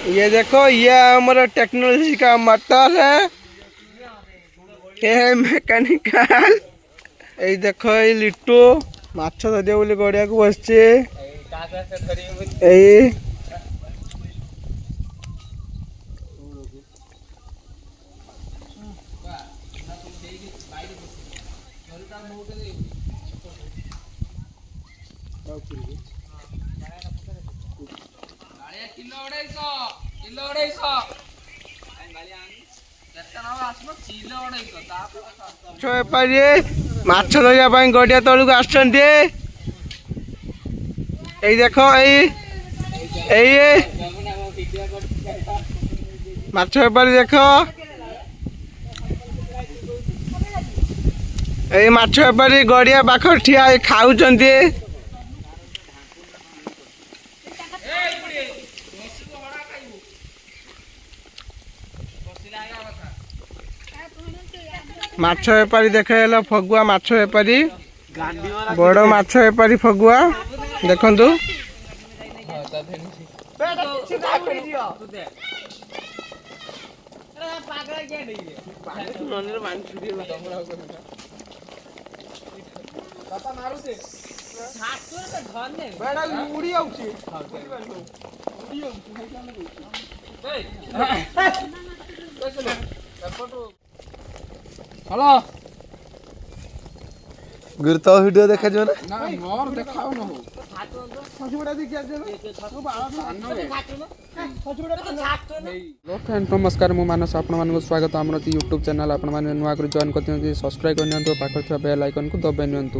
ये देखो ये हमारा टेक्नोलॉजी का मोटर है। ये है मैकेनिकल। ये देखो ये लिट्टू माछ धरिया बोली गड़िया को बसचे। माछ धरिया गड़िया तलू आसछन्ति। এই দেখো এই মাছ বেপারী দেখো এই মাছ বেপারী গড়িয়া পাখর ঠিয়া খাউଛନ୍ତି। মাছ বেপারী দেখে এলো ফগুয়া মাছ বেপারী বড় মাছ বেপারী ফগুয়া देखु हेलो गुरुता वीडियो देखा जो ना मोर देखाओ न हो हेलो फ्रेंड नमस्कार मु मानस आपण मानको स्वागत हमर यूट्यूब चैनल आपण माने नुआ कर जॉइन करते सब्सक्राइब कर नियंतु पाखर बेल आइकन को दबाइ नियंतु।